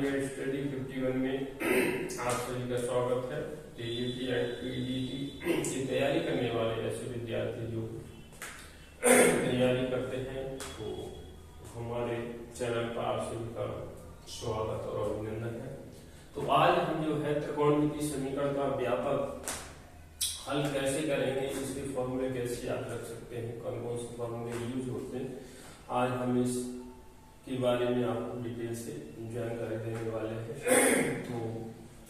Dear study 51 में आप सभी का स्वागत है। टीजीटी एंड पीजीटी की तैयारी करने वाले ऐसे विद्यार्थी जो तैयारी करते हैं तो हमारे चैनल पर आप सभी का स्वागत और अभिनंदन है। तो आज हम जो है त्रिकोणमितीय समीकरण का व्यापक हल कैसे करेंगे, इसके फॉर्मूले कैसे याद रख सकते हैं, कौन कौन से फॉर्मूले यूज होते हैं, आज हम इस के बारे में आपको डिटेल से जानकारी देने वाले हैं। तो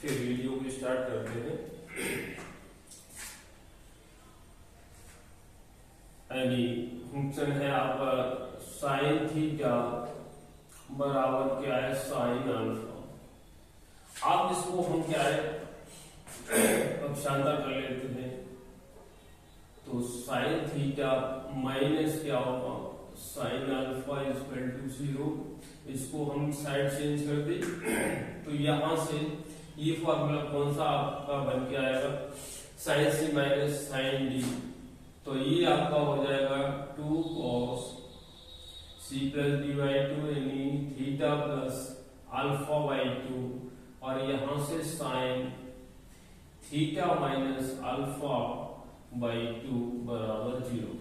फिर वीडियो को स्टार्ट करते हैं। फंक्शन है आपका साइन थीटा बराबर क्या है, साइन अल्फा। आप इसको हम क्या है अब शांता कर लेते हैं। तो साइन थीटा माइनस क्या होगा, साइन अल्फा इक्वल टू 0। इसको हम साइड चेंज कर दें तो यहां से ये फॉर्मूला कौन सा आपका बन के आएगा, sign C minus sine D. तो ये आपका हो जाएगा 2 cos c plus D by 2 यानी थीटा प्लस अल्फा बाई 2 और यहां से sine theta minus alpha by 2 बराबर 0।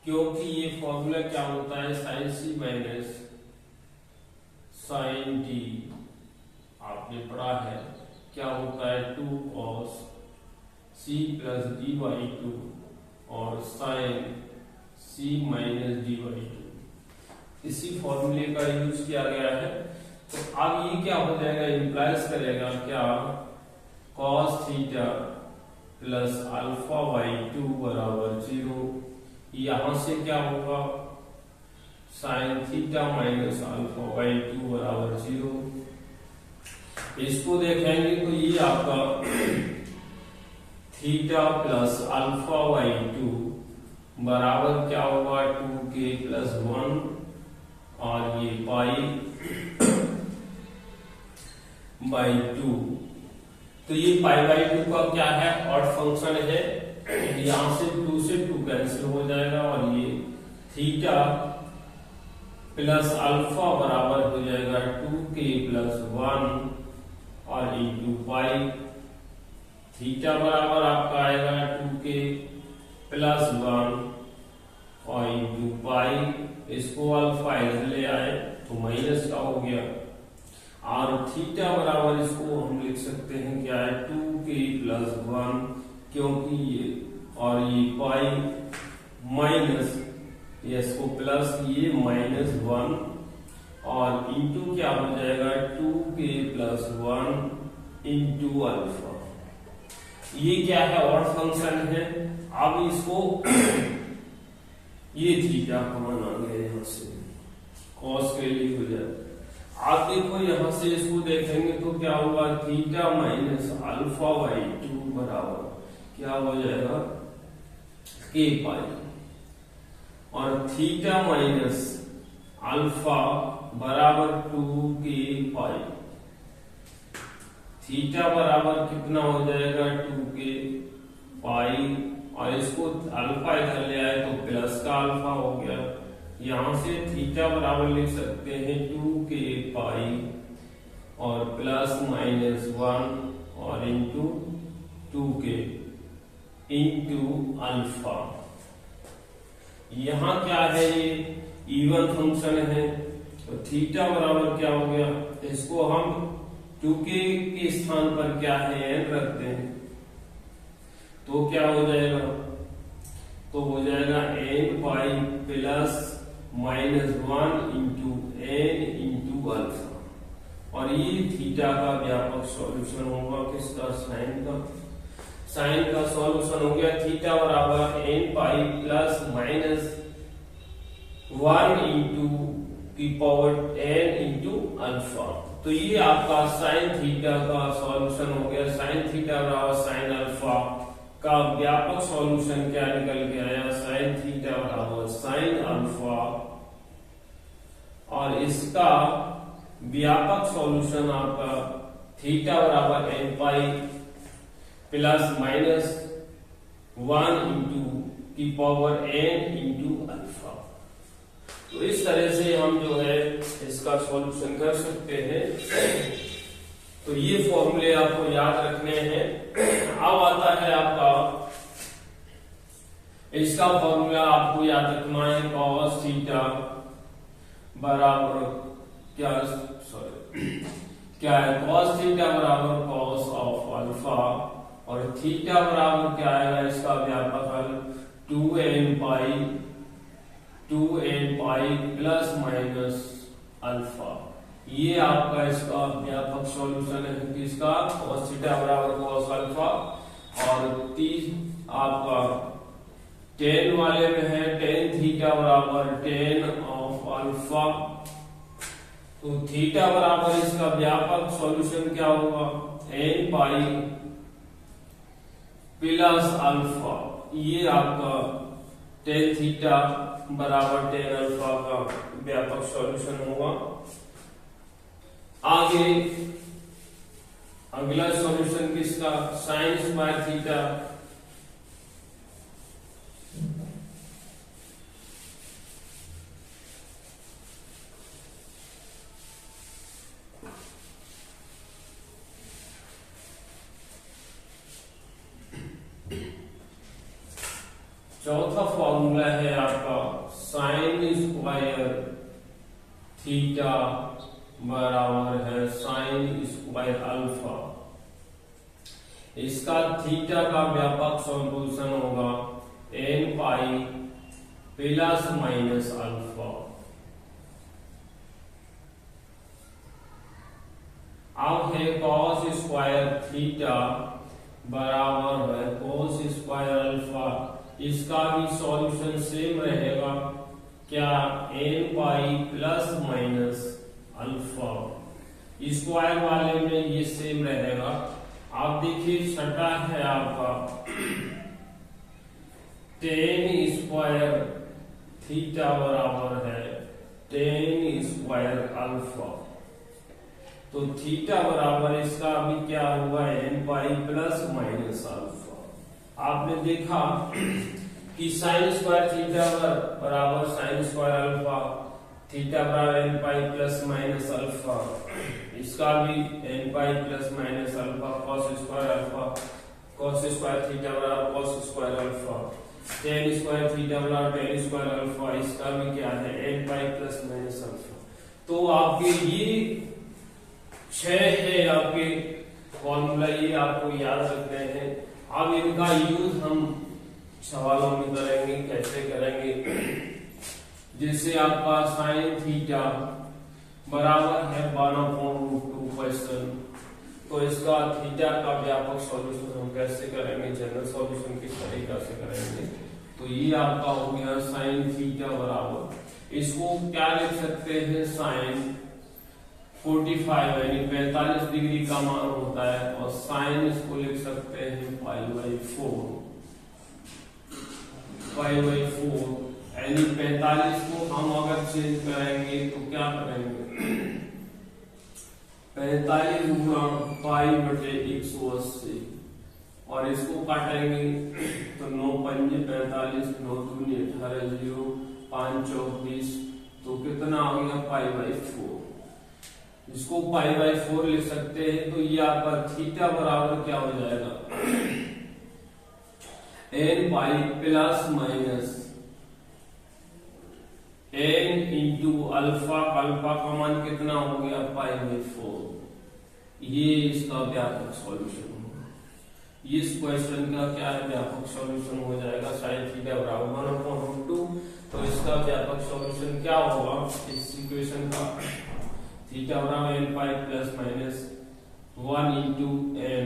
क्योंकि ये फॉर्मूला क्या होता है, sine C minus sine D आपने पढ़ा है क्या होता है, 2 cos c plus D by 2 और sine c minus D by 2। इसी फॉर्मूले का यूज किया गया है। तो अब ये क्या हो जाएगा, इंप्लाइज करेगा क्या, cos theta plus alpha by 2 बराबर 0। यहां से क्या होगा, sign theta minus alpha by 2 बराबर 0। इसको देखेंगे तो ये आपका थीटा प्लस अल्फा बाई 2 बराबर क्या होगा, 2k प्लस 1 और ये पाई बाई 2। तो ये पाई बाई 2 का क्या है, ऑड फंक्शन है। यहां से 2 से 2 कैंसिल हो जाएगा और ये थीटा प्लस अल्फा बराबर हो जाएगा 2k प्लस 1 और इंटू पाई। थीटा बराबर आपका आएगा 2k प्लस 1 और इंटू पाई। इसको अल्फा इधर ले आए तो माइनस का हो गया और थीटा बराबर इसको हम लिख सकते हैं क्या है, 2k प्लस 1 क्योंकि ये और ये पाई माइनस इसको प्लस ये माइनस 1 और इंटू क्या हो जाएगा, 2k प्लस 1 इंटू अल्फा। ये क्या है, ऑड फंक्शन है। अब इसको ये थीटा कॉमन आ गया यहाँ से, कॉस के लिए हो जाए। आप देखो यहाँ से इसको देखेंगे तो क्या होगा, थीटा माइनस अल्फा बाई 2 बराबर क्या हो जाएगा, k पाई और थीटा माइनस अल्फा बराबर 2k पाई। थीटा बराबर कितना हो जाएगा, 2k पाई और इसको अल्फा इधर ले आए तो प्लस का अल्फा हो गया। यहां से थीटा बराबर लिख सकते हैं 2k पाई और प्लस माइनस 1 और इंटू 2k इंटू अल्फा। यहां क्या है, ये इवन फंक्शन है तो थीटा बराबर क्या हो गया, इसको हम 2k के स्थान पर क्या है n रखते हैं तो क्या हो जाएगा, तो हो जाएगा n pi plus minus 1 into n into alpha. और ये थीटा का व्यापक सॉल्यूशन होगा किसका, साइन का। साइन का सॉल्यूशन हो गया थीटा बराबर n pi plus minus 1 into की पावर n इंटू अल्फा। तो ये आपका साइन थीटा का सॉल्यूशन हो गया। साइन थीटा बराबर साइन अल्फा का व्यापक सॉल्यूशन क्या निकल के आया, साइन थीटा बराबर साइन अल्फा और इसका व्यापक सॉल्यूशन आपका थीटा बराबर n pi plus minus 1 into की पावर n इंटू अल्फा। तो इस तरह से हम जो है इसका सॉल्यूशन कर सकते हैं। तो ये फॉर्मूले आपको याद रखने हैं। अब आता है आपका इसका फॉर्मूला आपको याद रखना है cos थीटा बराबर क्या है cos थीटा बराबर cos ऑफ अल्फा और थीटा बराबर क्या आएगा इसका व्यापक हल 2n पाई प्लस माइनस अल्फा। ये आपका इसका व्यापक सॉल्यूशन है किसका cos थीटा बराबर cos अल्फा और आपका tan वाले में है tan थीटा बराबर tan ऑफ अल्फा। तो थीटा बराबर इसका व्यापक सॉल्यूशन क्या होगा n पाई प्लस अल्फा। ये आपका tan थीटा बराबर tan अल्फा का व्यापक सॉल्यूशन होगा। आगे अगला सॉल्यूशन किसका sin स्क्वायर थीटा चौथा फॉर्मूला है आपका साइन स्क्वायर थीटा बराबर है साइन स्क्वायर अल्फा। इसका थीटा का व्यापक सॉल्यूशन होगा n pi plus minus alpha. अब है cos स्क्वायर थीटा बराबर है cos स्क्वायर अल्फा। इसका भी सॉल्यूशन सेम रहेगा क्या n pi plus minus alpha. Square वाले में ये सेम रहेगा। आप देखिए छठा है आपका tan स्क्वायर थीटा बराबर है tan स्क्वायर अल्फा। तो थीटा बराबर इसका अभी क्या हुआ n pi plus minus alpha. आपने देखा कि साइन स्क्वायर थीटा बराबर साइन स्क्वायर अल्फा थीटा बराबर n pi plus minus alpha. इसका भी n pi plus minus alpha cos square alpha cos square theta बराबर cos square alpha tan square theta बराबर tan square alpha. इसका भी क्या है n pi plus minus alpha. तो आपके ये 6 है आपके फॉर्मूला, ये आपको याद रखने हैं। अब इनका यूज हम सवालों में करेंगे। कैसे करेंगे जैसे आपका साइन थीटा बराबर है 1/√2 क्वेश्चन। तो इसका थीटा का व्यापक सॉल्यूशन हम कैसे करेंगे जनरल सॉल्यूशन किस तरीका से करेंगे। तो ये आपका हो गया साइन थीटा बराबर इसको क्या लिख सकते हैं साइन 45 यानी 45 डिग्री का मान होता है और साइन इसको लिख सकते हैं π/4 यानी 45 को हम अगर चेंज करेंगे तो क्या करेंगे 45 गुणा π/180 और इसको काटेंगे तो 9 पंजे 45 9 दूनी 18 0 5 चौक 20 तो कितना हो गया π/4। इसको π/4 लिख सकते हैं। तो ये आपका थीटा बराबर क्या हो जाएगा n pi plus minus n into alpha. Alpha का मान कितना हो गया π/4। ये इसका व्यापक सॉल्यूशन होगा। इस क्वेश्चन का क्या है व्यापक सॉल्यूशन हो जाएगा साइन थीटा बराबर 1/√2। तो इसका व्यापक सॉल्यूशन क्या होगा इस इक्वेशन का थीटा बराबर n pi plus minus 1 into n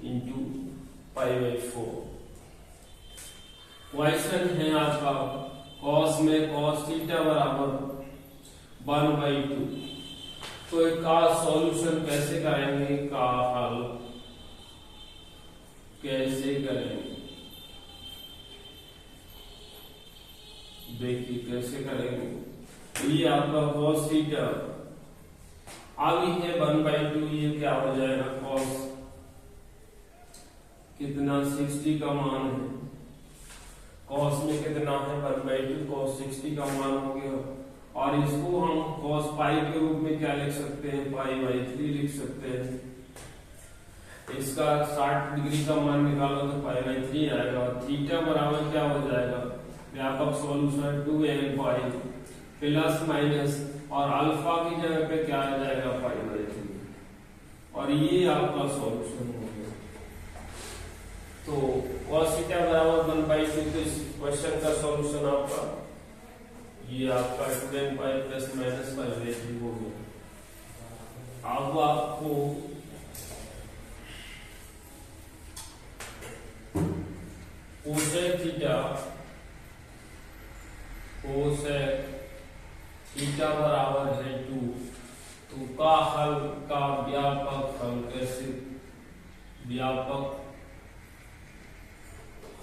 into π/4। Question है आपका cos में cos थीटा बराबर 1/2। तो इसका सॉल्यूशन कैसे करेंगे का हल कैसे करेंगे देखिए कैसे करेंगे। ये आपका cos थीटा आगे है 1/2। ये क्या हो जाएगा cos कितना 60 का मान है। cos में कितना है 1/2 cos 60 का मान हो गया और इसको हम cos पाई के रूप में क्या लिख सकते हैं, पाई बाई 3 लिख सकते हैं। इसका 60 डिग्री का मान निकालो तो पाई बाई 3 आएगा और थीटा बराबर क्या हो जाएगा, व्यापक सॉल्यूशन 2n पाई प्लस माइनस और अल्फा की जगह पे क्या आ जाएगा, पाई बाई 3 और ये आपका सॉल्यूशन हो गया। तो cos थीटा बराबर 1/2 तो इस क्वेश्चन का सॉल्यूशन आपका ये आपका 2n pi plus minus pi by 3 हो गया। अब आपको कोसेक थीटा बराबर है 2, तो का हल का व्यापक हल कैसे, व्यापक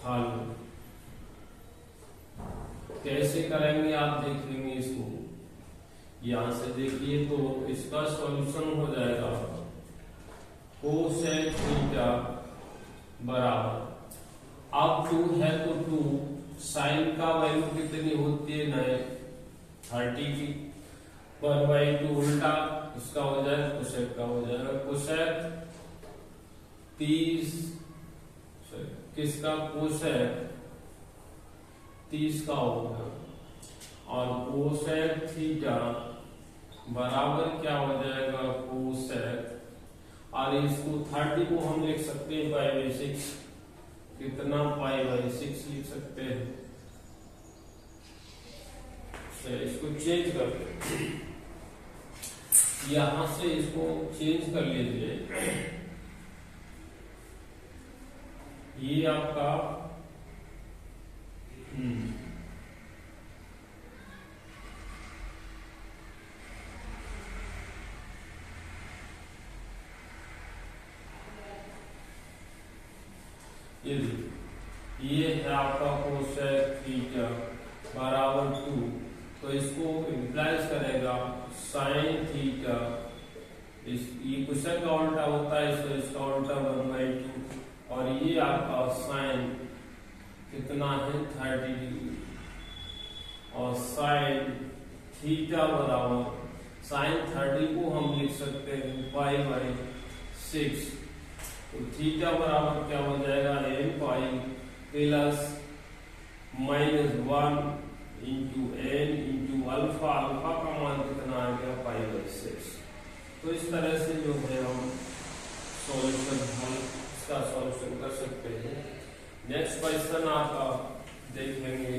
हल कैसे करेंगे आप देखेंगे इसको। यहां से देखिए तो इसका सॉल्यूशन हो जाएगा कोसेक थीटा बराबर, अब 2 है तो 2 साइन का वैल्यू कितनी होती है, 30 की 1/2 उल्टा इसका हो जाएगा कोसेक का हो जाएगा, कोसेक 30 किसका, कोसेक 30 का होगा और कोसेक थीटा बराबर क्या हो जाएगा, कोसेक और इसको 30 को हम लिख सकते हैं पाई बाई 6, कितना पाई बाई 6 लिख सकते हैं। इसको चेंज कर, यहां से इसको चेंज कर लीजिए, ये आपका ये है आपका कोसेक थीटा बराबर 2, तो इसको इम्प्लाइज करेगा साइन थीटा, ये कोसेक का उल्टा होता है इसको, इसका उल्टा 1/2 और ये आपका साइन कितना है 30 डिग्री और साइन थीटा बराबर साइन 30 को हम लिख सकते हैं पाई बाई 6, तो थीटा बराबर क्या हो जाएगा, n pi plus minus 1 into n into alpha, alpha का मान कितना आ गया, पाई बाई 6। तो इस तरह से जो है हम सॉल्यूशन हल इसका सॉल्यूशन कर सकते हैं। नेक्स्ट क्वेश्चन आपका देखेंगे,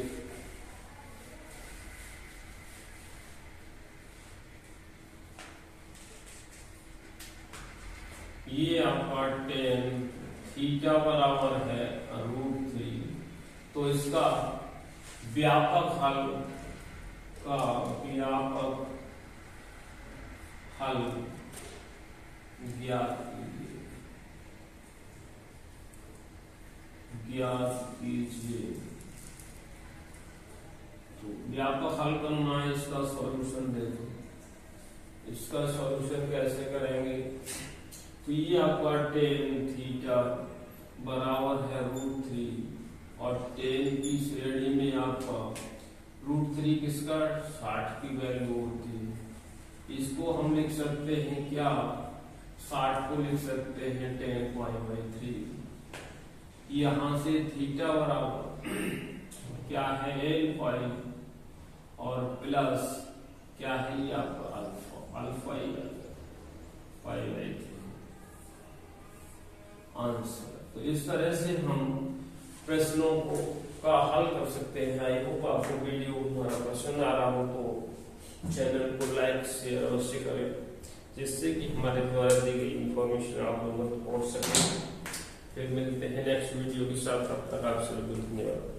ये आपका 10 थीटा बराबर है √3, तो इसका व्यापक हल का व्यापक हल ज्ञात कीजिए। तो व्यापक हल करना है, इसका सॉल्यूशन देखो, इसका सॉल्यूशन कैसे करेंगे, तो ये आपका 10 थीटा बराबर है √3 और 10 की श्रेणी में आपका √3 किसका 60 की वैल्यू होती है, इसको हम लिख सकते हैं क्या, 60 को लिख सकते हैं 10 पाई बाई 3। यहां से थीटा बराबर क्या है n पाई और प्लस क्या है ये आपका alpha, alpha pi by 3 answer. तो इस तरह से हम प्रश्नों को का हल कर सकते हैं। आई होप आपको वीडियो हमारा पसंद आ रहा हो तो चैनल को लाइक शेयर अवश्य करें, जिससे कि हमारे द्वारा दी गई इंफॉर्मेशन आप लोगों तक पहुंच सके। फिर मिलते हैं नेक्स्ट वीडियो के साथ, तब तक आप सभी को धन्यवाद।